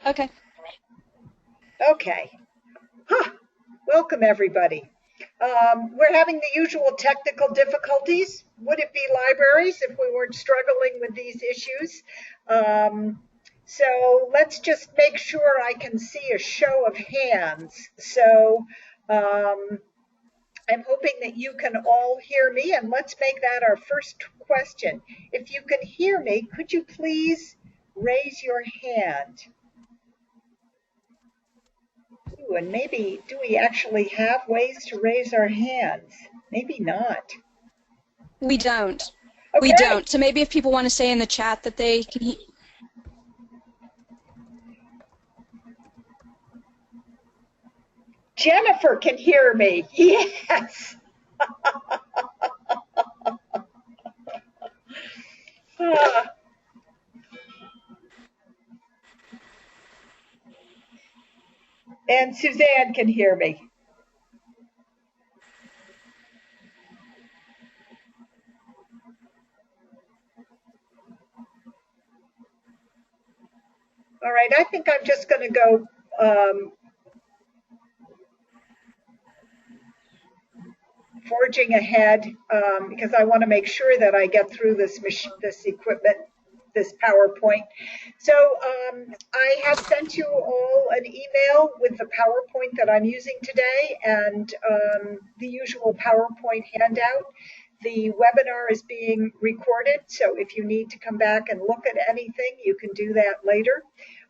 Okay. Okay. Huh. Welcome, everybody. We're having the usual technical difficulties. Would it be libraries if we weren't struggling with these issues? Um, so let's just make sure I can see a show of hands. So um, I'm hoping that you can all hear me, and let's make that our first question. If you can hear me, could you please raise your hand? Ooh, and maybe, do we actually have ways to raise our hands? Maybe not. We don't. We Okay, don't. So maybe if people want to say in the chat that they can. Jennifer can hear me. Yes. Ah, and Suzanne can hear me. All right, I think I'm just going to go forging ahead because I want to make sure that I get through this equipment, this PowerPoint. So I have sent you all an email with the PowerPoint that I'm using today and the usual PowerPoint handout. The webinar is being recorded, so if you need to come back and look at anything, you can do that later.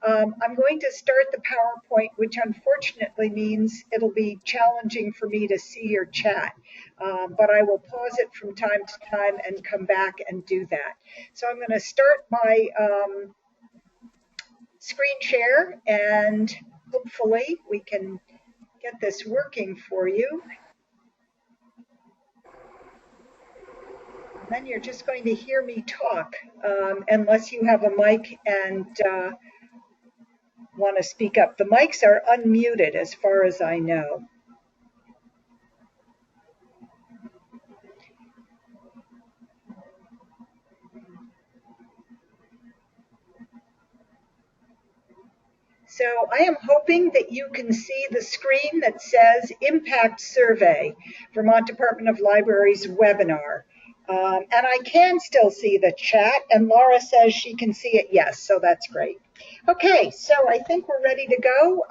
I'm going to start the PowerPoint, which unfortunately means it'll be challenging for me to see your chat, but I will pause it from time to time and come back and do that. So I'm going to start my screen share, and hopefully we can get this working for you. Then you're just going to hear me talk unless you have a mic and want to speak up. The mics are unmuted as far as I know. So I am hoping that you can see the screen that says Impact Survey, Vermont Department of Libraries webinar. And I can still see the chat, and Laura says she can see it, yes, so that's great. Okay, so I think we're ready to go,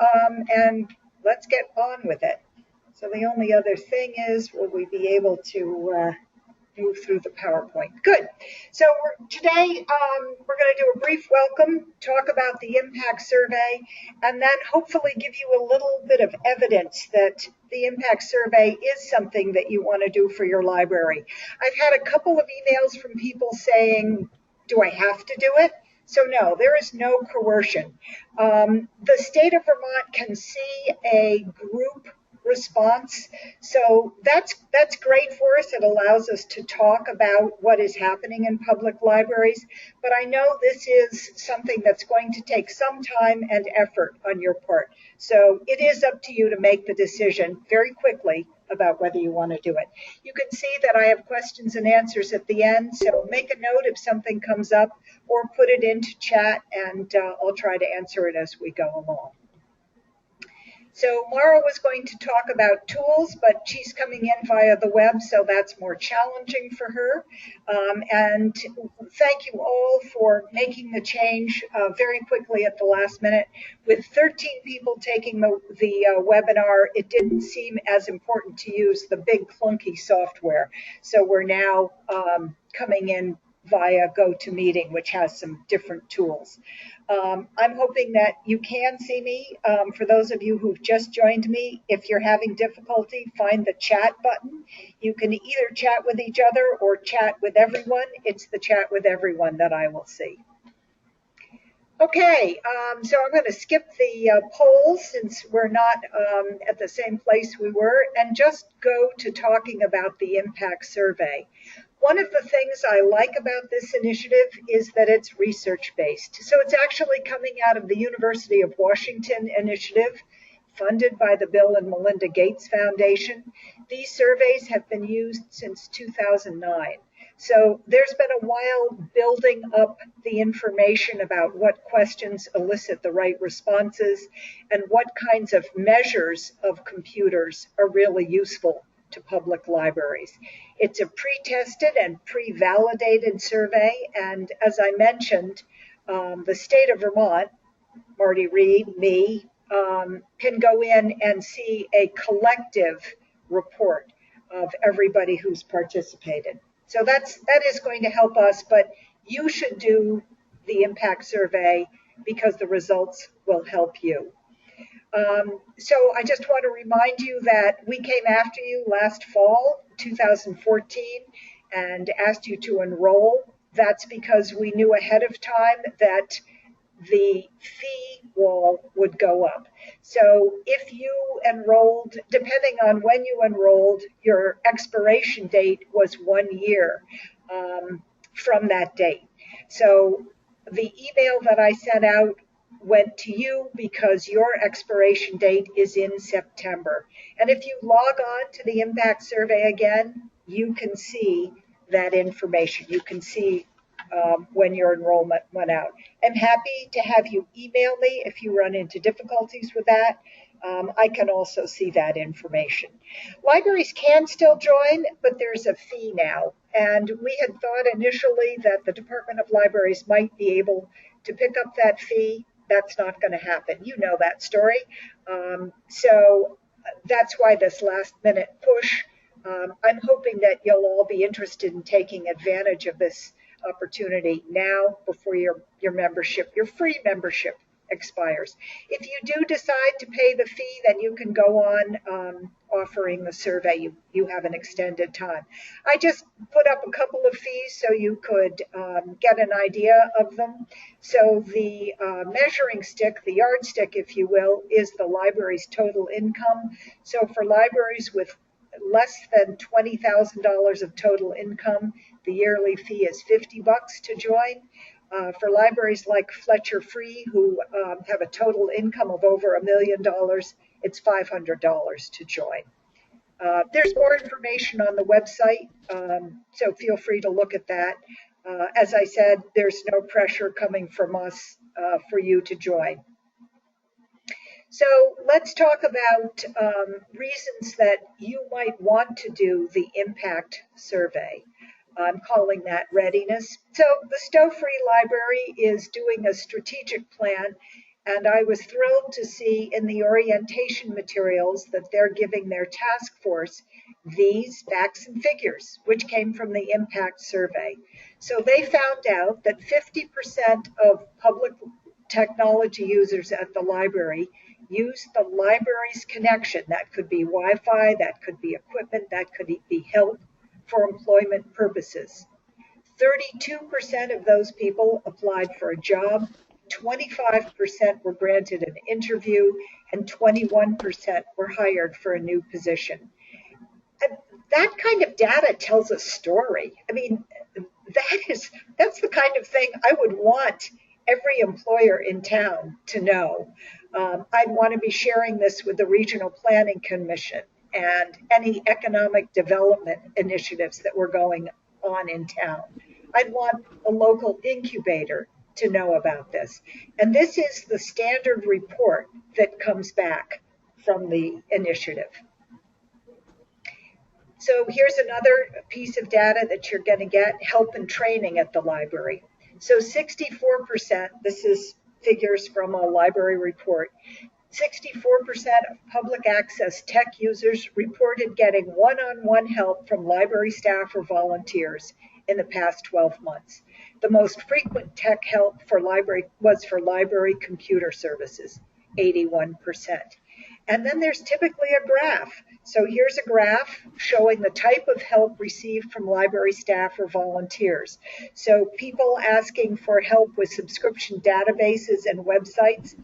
and let's get on with it. So the only other thing is, will we be able to move through the PowerPoint? Good. So today we're going to do a brief welcome, talk about the impact survey, and then hopefully give you a little bit of evidence that the impact survey is something that you want to do for your library. I've had a couple of emails from people saying, do I have to do it? So no, there is no coercion. The state of Vermont can see a group response. So that's great for us. It allows us to talk about what is happening in public libraries. But I know this is something that's going to take some time and effort on your part. So it is up to you to make the decision very quickly about whether you want to do it. You can see that I have questions and answers at the end. So make a note if something comes up or put it into chat and I'll try to answer it as we go along. So Mara was going to talk about tools, but she's coming in via the web, so that's more challenging for her. And thank you all for making the change very quickly at the last minute. With 13 people taking the webinar, it didn't seem as important to use the big clunky software. So we're now coming in via Gotomeeting, which has some different tools. I'm hoping that you can see me. For those of you who've just joined me, if you're having difficulty, find the chat button. You can either chat with each other or chat with everyone. It's the chat with everyone that I will see. Okay, so I'm going to skip the polls since we're not at the same place we were and just go to talking about the impact survey. One of the things I like about this initiative is that it's research-based. So it's actually coming out of the University of Washington initiative, funded by the Bill and Melinda Gates Foundation. These surveys have been used since 2009. So there's been a while building up the information about what questions elicit the right responses and what kinds of measures of computers are really useful to public libraries. It's a pre-tested and pre-validated survey, and as I mentioned, the state of Vermont, Marty Reed, me, can go in and see a collective report of everybody who's participated. So that is going to help us, but you should do the impact survey because the results will help you. So I just want to remind you that we came after you last fall, 2014, and asked you to enroll. That's because we knew ahead of time that the fee wall would go up. So if you enrolled, depending on when you enrolled, your expiration date was 1 year from that date. So the email that I sent out went to you because your expiration date is in September. And if you log on to the impact survey again, you can see that information. You can see when your enrollment went out. I'm happy to have you email me if you run into difficulties with that. I can also see that information. Libraries can still join, but there's a fee now. And we had thought initially that the Department of Libraries might be able to pick up that fee. That's not going to happen. You know that story. So that's why this last minute push. I'm hoping that you'll all be interested in taking advantage of this opportunity now before your membership, your free membership expires. If you do decide to pay the fee, then you can go on offering the survey. You have an extended time. I just put up a couple of fees so you could get an idea of them. So the measuring stick, the yardstick, if you will, is the library's total income. So for libraries with less than $20,000 of total income, the yearly fee is $50 to join. For libraries like Fletcher Free, who have a total income of over $1 million, it's $500 to join. There's more information on the website, so feel free to look at that. As I said, there's no pressure coming from us for you to join. So let's talk about reasons that you might want to do the impact survey. I'm calling that readiness. So the Stowe Free Library is doing a strategic plan, and I was thrilled to see in the orientation materials that they're giving their task force these facts and figures, which came from the impact survey. So they found out that 50% of public technology users at the library use the library's connection. That could be Wi-Fi, that could be equipment, that could be help for employment purposes. 32% of those people applied for a job, 25% were granted an interview, and 21% were hired for a new position. And that kind of data tells a story. I mean, that's the kind of thing I would want every employer in town to know. I'd want to be sharing this with the Regional Planning Commission and any economic development initiatives that were going on in town. I'd want a local incubator to know about this. And this is the standard report that comes back from the initiative. So here's another piece of data that you're going to get, help and training at the library. So 64%, this is figures from a library report, 64% of public access tech users reported getting one-on-one help from library staff or volunteers in the past 12 months. The most frequent tech help was for library computer services, 81%. And then there's typically a graph. So here's a graph showing the type of help received from library staff or volunteers. So people asking for help with subscription databases and websites,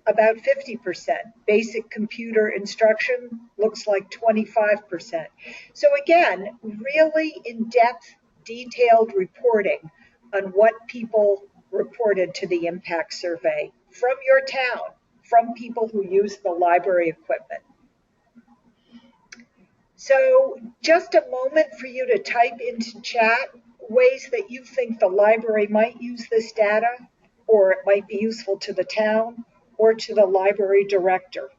about 50%. Basic computer instruction looks like 25%. So again, really in-depth, detailed reporting on what people reported to the impact survey from your town, from people who use the library equipment. So just a moment for you to type into chat ways that you think the library might use this data, or it might be useful to the town or to the library director.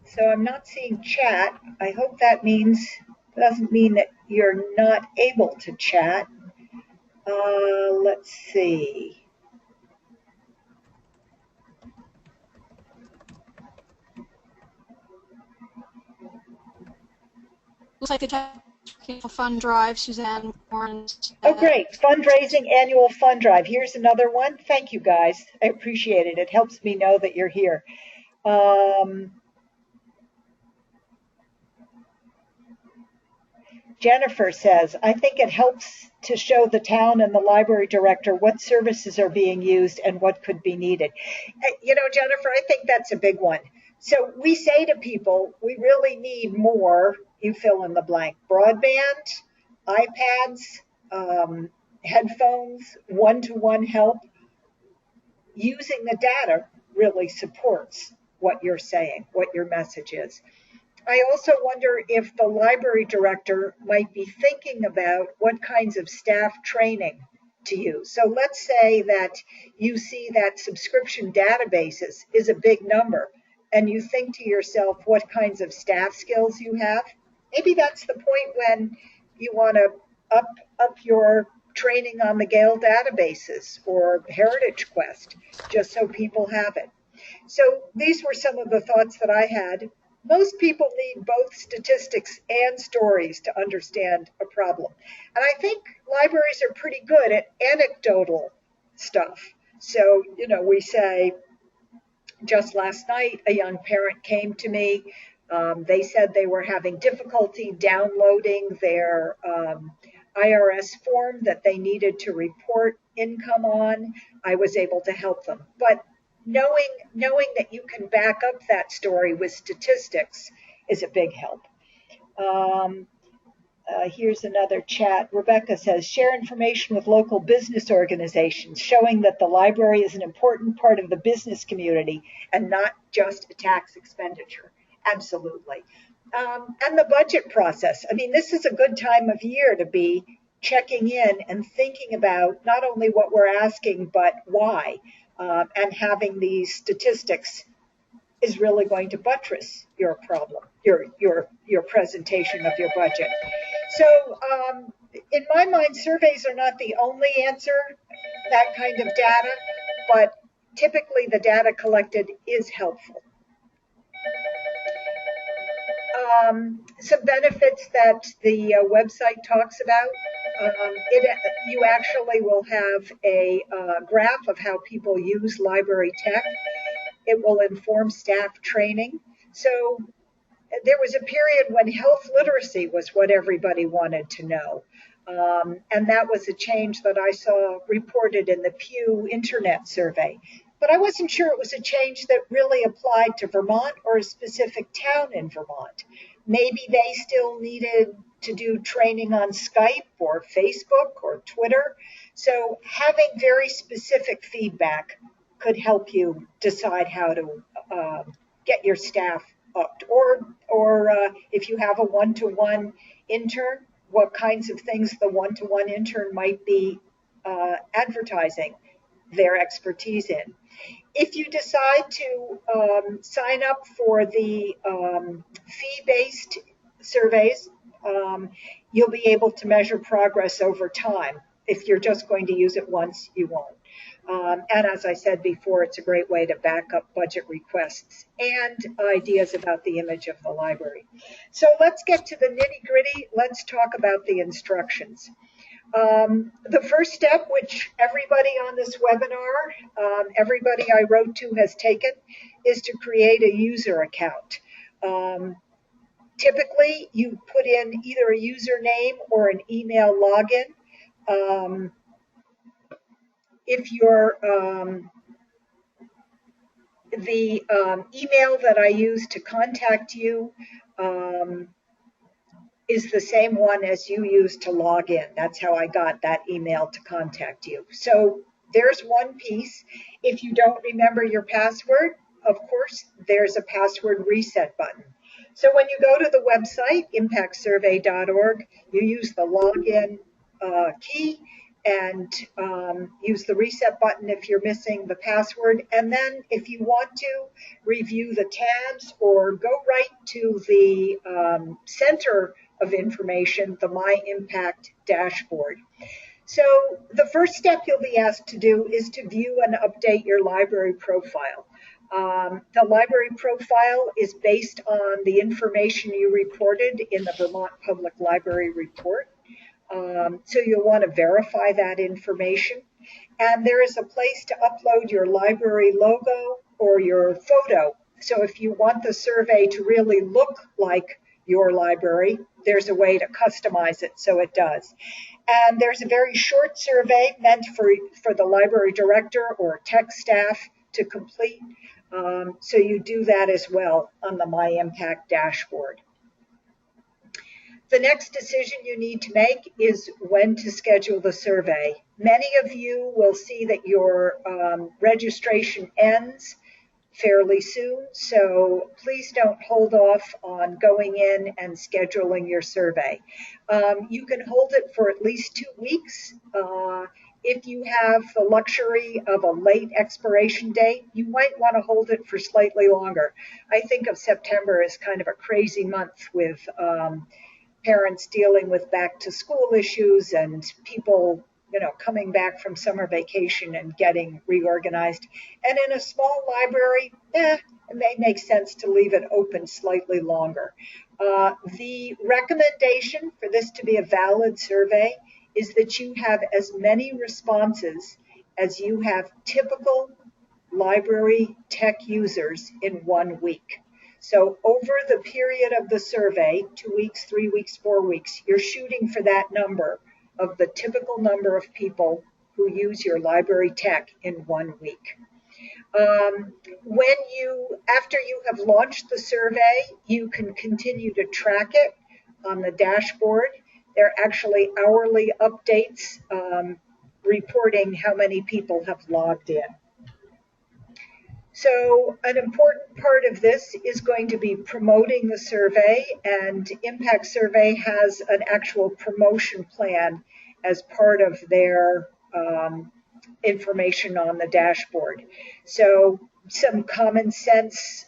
So I'm not seeing chat. I hope that doesn't mean that you're not able to chat. Let's see. Looks like the technical fund drive, Suzanne Warren. Oh, great. Fundraising annual fund drive. Here's another one. Thank you, guys. I appreciate it. It helps me know that you're here. Jennifer says, I think it helps to show the town and the library director what services are being used and what could be needed. You know, Jennifer, I think that's a big one. So we say to people, we really need more, you fill in the blank, broadband, iPads, headphones, one-to-one help. Using the data really supports what you're saying, what your message is. I also wonder if the library director might be thinking about what kinds of staff training to use. So let's say that you see that subscription databases is a big number, and you think to yourself what kinds of staff skills you have. Maybe that's the point when you want to up your training on the Gale databases or Heritage Quest, just so people have it. So these were some of the thoughts that I had. Most people need both statistics and stories to understand a problem. And I think libraries are pretty good at anecdotal stuff. So, you know, we say, just last night, a young parent came to me. They said they were having difficulty downloading their IRS form that they needed to report income on. I was able to help them. But knowing that you can back up that story with statistics is a big help. Here's another chat. Rebecca says, share information with local business organizations, showing that the library is an important part of the business community and not just a tax expenditure. Absolutely. And the budget process. I mean, this is a good time of year to be checking in and thinking about not only what we're asking, but why. And having these statistics is really going to buttress your problem, your presentation of your budget. So in my mind, surveys are not the only answer, that kind of data, but typically the data collected is helpful. Some benefits that the website talks about. You actually will have a graph of how people use library tech. It will inform staff training. So there was a period when health literacy was what everybody wanted to know. And that was a change that I saw reported in the Pew Internet Survey. But I wasn't sure it was a change that really applied to Vermont or a specific town in Vermont. Maybe they still needed to do training on Skype or Facebook or Twitter. So having very specific feedback could help you decide how to get your staff upped. Or if you have a one-to-one intern, what kinds of things the one-to-one intern might be advertising their expertise in. If you decide to sign up for the fee-based surveys, you'll be able to measure progress over time. If you're just going to use it once, you won't. And as I said before, it's a great way to back up budget requests and ideas about the image of the library. So let's get to the nitty-gritty. Let's talk about the instructions. The first step, which everybody on this webinar, everybody I wrote to has taken, is to create a user account. Typically, you put in either a username or an email login. If you're the email that I use to contact you is the same one as you used to log in. That's how I got that email to contact you. So there's one piece. If you don't remember your password, of course, there's a password reset button. So when you go to the website, impactsurvey.org, you use the login key and use the reset button if you're missing the password. And then if you want to review the tabs or go right to the center of information, the My Impact dashboard. So the first step you'll be asked to do is to view and update your library profile. The library profile is based on the information you reported in the Vermont Public Library Report. So you'll want to verify that information. And there is a place to upload your library logo or your photo. So if you want the survey to really look like your library, there's a way to customize it so it does. And there's a very short survey meant for the library director or tech staff to complete. So you do that as well on the My Impact dashboard. The next decision you need to make is when to schedule the survey. Many of you will see that your registration ends fairly soon, so please don't hold off on going in and scheduling your survey. You can hold it for at least 2 weeks. If you have the luxury of a late expiration date, you might want to hold it for slightly longer. I think of September as kind of a crazy month with parents dealing with back to school issues and people, coming back from summer vacation and getting reorganized. And in a small library, it may make sense to leave it open slightly longer. The recommendation for this to be a valid survey is that you have as many responses as you have typical library tech users in 1 week. So over the period of the survey, 2 weeks, 3 weeks, 4 weeks, you're shooting for that number of the typical number of people who use your library tech in 1 week. After you have launched the survey, you can continue to track it on the dashboard. There are actually hourly updates reporting how many people have logged in. So an important part of this is going to be promoting the survey, and Impact Survey has an actual promotion plan as part of their information on the dashboard. So some common sense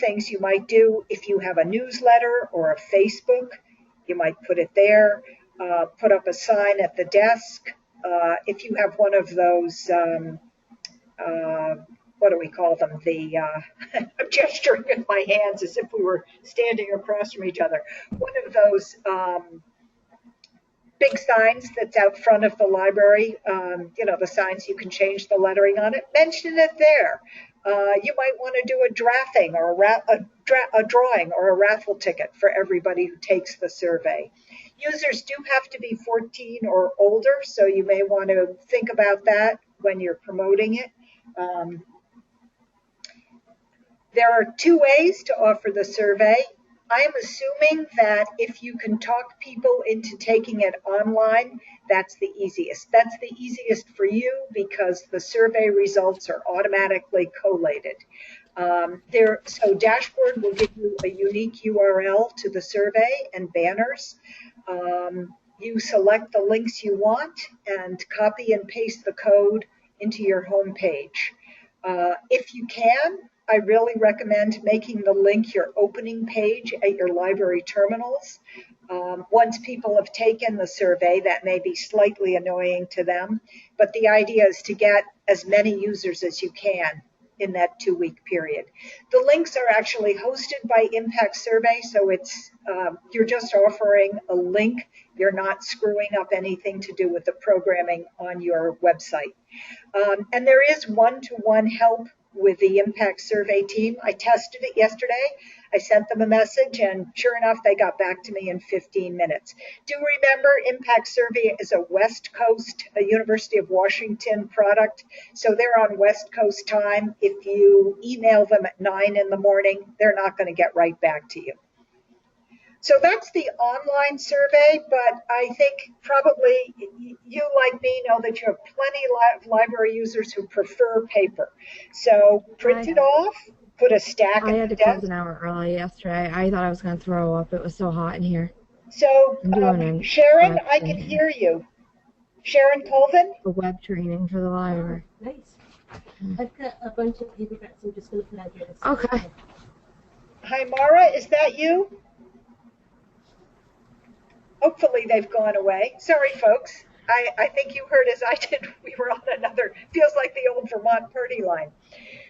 things you might do: if you have a newsletter or a Facebook, you might put it there. Put up a sign at the desk. If you have one of those what do we call them? I'm gesturing with my hands as if we were standing across from each other. One of those big signs that's out front of the library, the signs you can change the lettering on it, mention it there. You might want to do a drafting or a drawing or a raffle ticket for everybody who takes the survey. Users do have to be 14 or older, so you may want to think about that when you're promoting it. There are 2 ways to offer the survey. I'm assuming that if you can talk people into taking it online, that's the easiest. That's the easiest for you because the survey results are automatically collated. So Dashboard will give you a unique URL to the survey and banners. You select the links you want and copy and paste the code into your home page. If you can, I really recommend making the link your opening page at your library terminals. Once people have taken the survey, that may be slightly annoying to them, but the idea is to get as many users as you can in that 2-week period. The links are actually hosted by Impact Survey, so you're just offering a link. You're not screwing up anything to do with the programming on your website. And there is one-to-one help with the Impact Survey team. I tested it yesterday. I sent them a message, and sure enough, they got back to me in 15 minutes. Do remember, Impact Survey is a West Coast, a University of Washington product, so they're on West Coast time. If you email them at 9 in the morning, they're not going to get right back to you. So that's the online survey, but I think probably you, like me, know that you have plenty of library users who prefer paper. So print it off, put a stack I in had the to close desk. an hour early yesterday. I thought I was going to throw up. It was so hot in here. So I'm doing an Sharon, web I thing can here. hear you. Sharon Colvin? A web training for the library. Nice. I've got a bunch of paperbacks I'm just going to put out here. Okay. Hi, Mara, is that you? Hopefully they've gone away. Sorry, folks. I think you heard as I did, we were on another, feels like the old Vermont party line.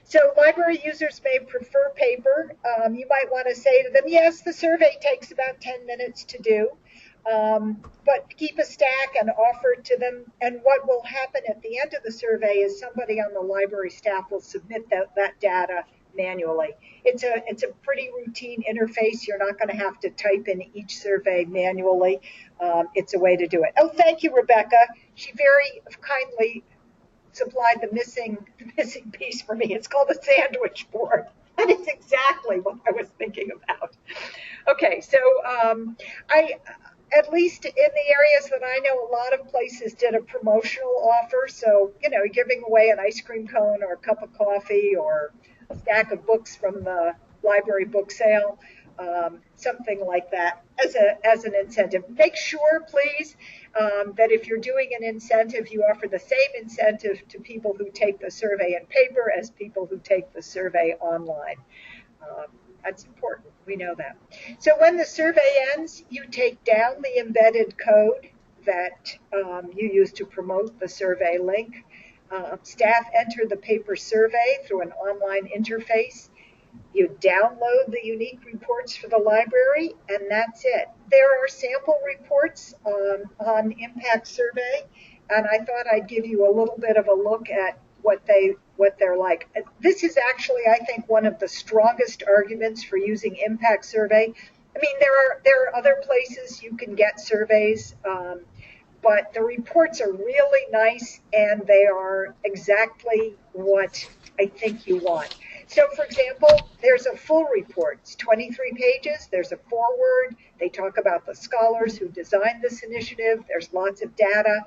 So library users may prefer paper. You might want to say to them, yes, the survey takes about 10 minutes to do, but keep a stack and offer it to them. And what will happen at the end of the survey is somebody on the library staff will submit that data manually. It's a pretty routine interface. You're not going to have to type in each survey manually. It's a way to do it. Oh, thank you, Rebecca. She very kindly supplied the missing piece for me. It's called a sandwich board. That is exactly what I was thinking about. Okay, so I, at least in the areas that I know, a lot of places did a promotional offer. So, giving away an ice cream cone or a cup of coffee or a stack of books from the library book sale, something like that as an incentive. Make sure, please, that if you're doing an incentive, you offer the same incentive to people who take the survey in paper as people who take the survey online. That's important. We know that. So when the survey ends, you take down the embedded code that you use to promote the survey link. Staff enter the paper survey through an online interface. You download the unique reports for the library, and that's it. There are sample reports on Impact Survey, and I thought I'd give you a little bit of a look at what they're like. This is actually, I think, one of the strongest arguments for using Impact Survey. I mean, there are other places you can get surveys, but the reports are really nice, and they are exactly what I think you want. So, for example, there's a full report. It's 23 pages. There's a foreword. They talk about the scholars who designed this initiative. There's lots of data.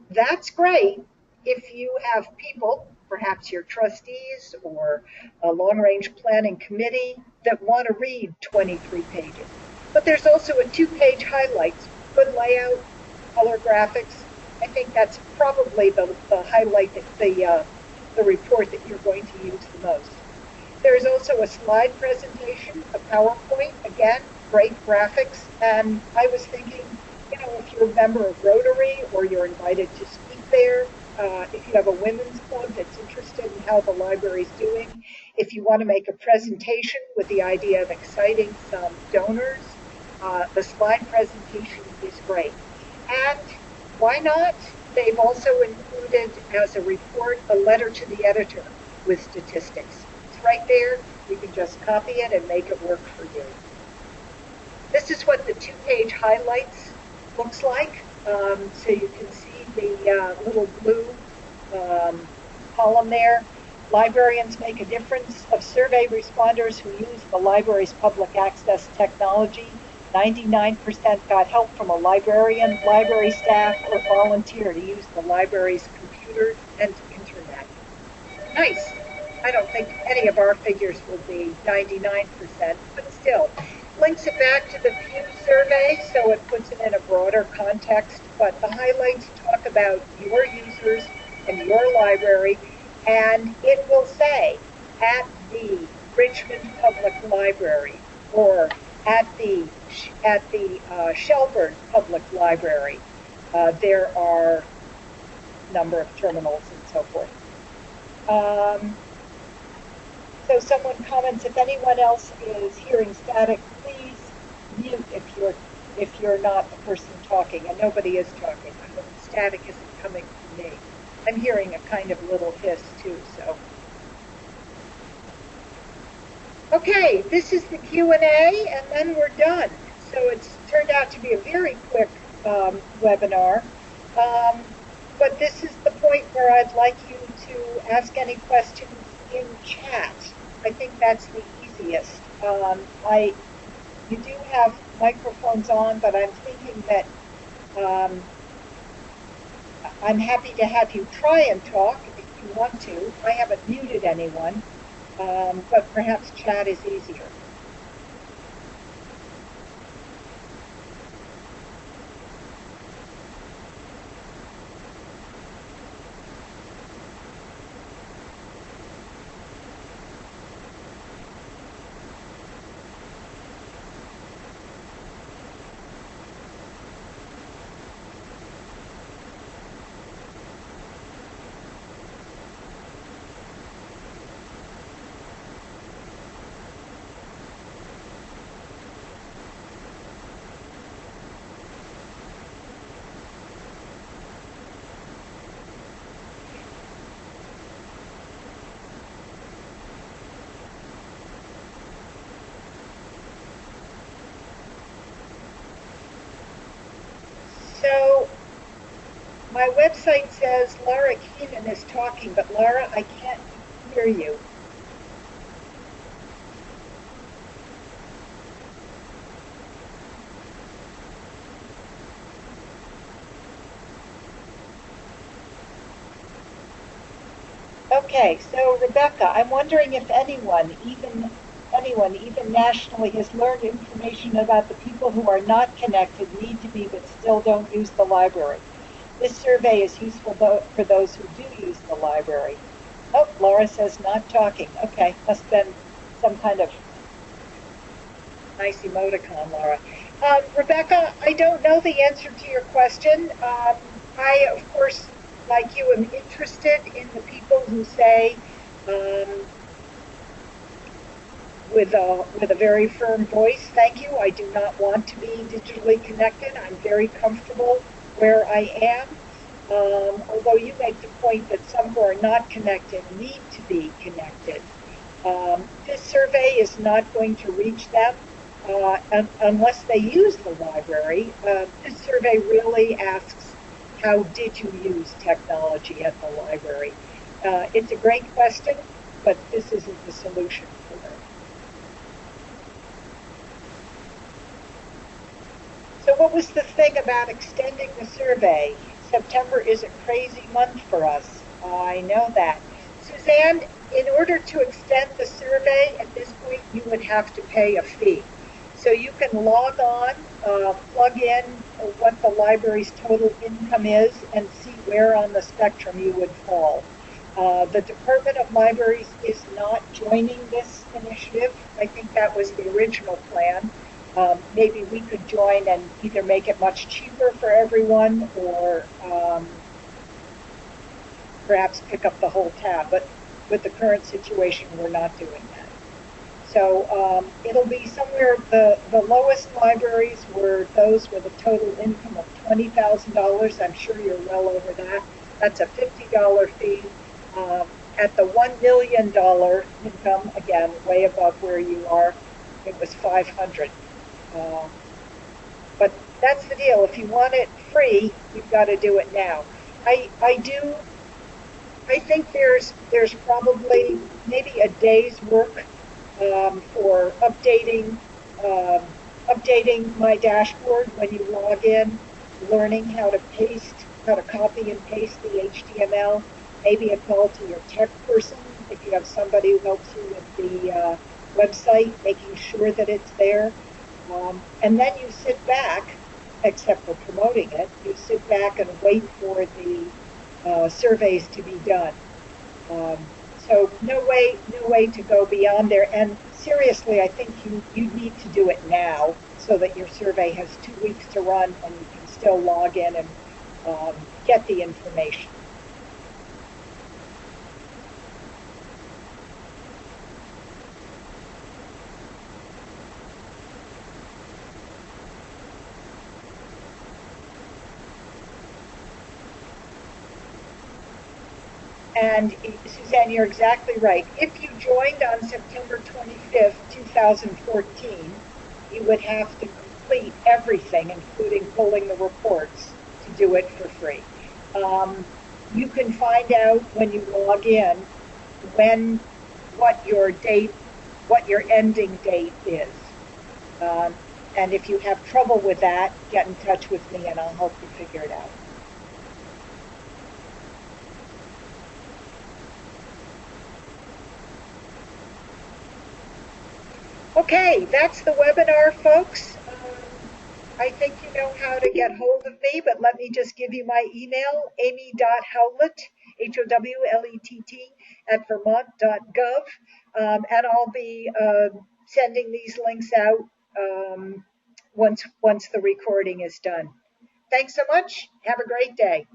That's great if you have people, perhaps your trustees or a long-range planning committee, that want to read 23 pages. But there's also a 2-page highlights, good layout, color graphics. I think that's probably the highlight, the report that you're going to use the most. There's also a slide presentation, a PowerPoint, again, great graphics. And I was thinking, if you're a member of Rotary or you're invited to speak there, if you have a women's club that's interested in how the library's doing, if you want to make a presentation with the idea of exciting some donors, the slide presentation is great. And why not? They've also included as a report a letter to the editor with statistics. It's right there. You can just copy it and make it work for you. This is what the 2-page highlights looks like. So you can see the little blue column there. Librarians make a difference. Of survey responders who use the library's public access technology, 99% got help from a librarian, library staff, or volunteer to use the library's computers and internet. Nice. I don't think any of our figures will be 99%, but still. Links it back to the Pew survey, so it puts it in a broader context, but the highlights talk about your users and your library, and it will say, at the Richmond Public Library, or at the Shelburne Public Library, there are a number of terminals and so forth. So someone comments, if anyone else is hearing static, please mute if you're not the person talking, and nobody is talking. I hope the static isn't coming from me. I'm hearing a kind of little hiss too, so. Okay, this is the Q&A, and then we're done. So it's turned out to be a very quick webinar. But this is the point where I'd like you to ask any questions in chat. I think that's the easiest. You do have microphones on, but I'm thinking that um, I'm happy to have you try and talk if you want to. I haven't muted anyone, but perhaps chat is easier. So my website says Laura Keenan is talking, but Laura, I can't hear you. Okay, so Rebecca, I'm wondering if anyone, even nationally, has learned information about the people who are not connected, need to be, but still don't use the library. This survey is useful for those who do use the library. Oh, Laura says not talking. Okay, must have been some kind of nice emoticon, Laura. Rebecca, I don't know the answer to your question. I, of course, like you, am interested in the people who say, um, with a very firm voice, thank you. I do not want to be digitally connected. I'm very comfortable where I am. Although you make the point that some who are not connected need to be connected. This survey is not going to reach them unless they use the library. This survey really asks, how did you use technology at the library? It's a great question, but this isn't the solution for it. So what was the thing about extending the survey? September is a crazy month for us. I know that. Suzanne, in order to extend the survey, at this point, you would have to pay a fee. So you can log on, plug in what the library's total income is, and see where on the spectrum you would fall. The Department of Libraries is not joining this initiative. I think that was the original plan. Maybe we could join and either make it much cheaper for everyone or perhaps pick up the whole tab. But with the current situation, we're not doing that. So it'll be somewhere, the lowest libraries were those with a total income of $20,000. I'm sure you're well over that. That's a $50 fee. At the $1 million income, again, way above where you are, it was 500. But that's the deal. If you want it free, you've got to do it now. I do. I think there's probably maybe a day's work for um, updating my dashboard when you log in, learning how to copy and paste the HTML. Maybe a call to your tech person if you have somebody who helps you with the website, making sure that it's there. And then you sit back, except for promoting it, you sit back and wait for the surveys to be done. So no way to go beyond there. And seriously, I think you need to do it now so that your survey has 2 weeks to run and you can still log in and get the information. And Suzanne, you're exactly right. If you joined on September 25th, 2014, you would have to complete everything, including pulling the reports, to do it for free. You can find out when you log in when what your ending date is. And if you have trouble with that, get in touch with me and I'll help you figure it out. Okay, that's the webinar, folks. I think you know how to get hold of me, but let me just give you my email, amy.howlett, Howlett, at vermont.gov. And I'll be sending these links out once the recording is done. Thanks so much. Have a great day.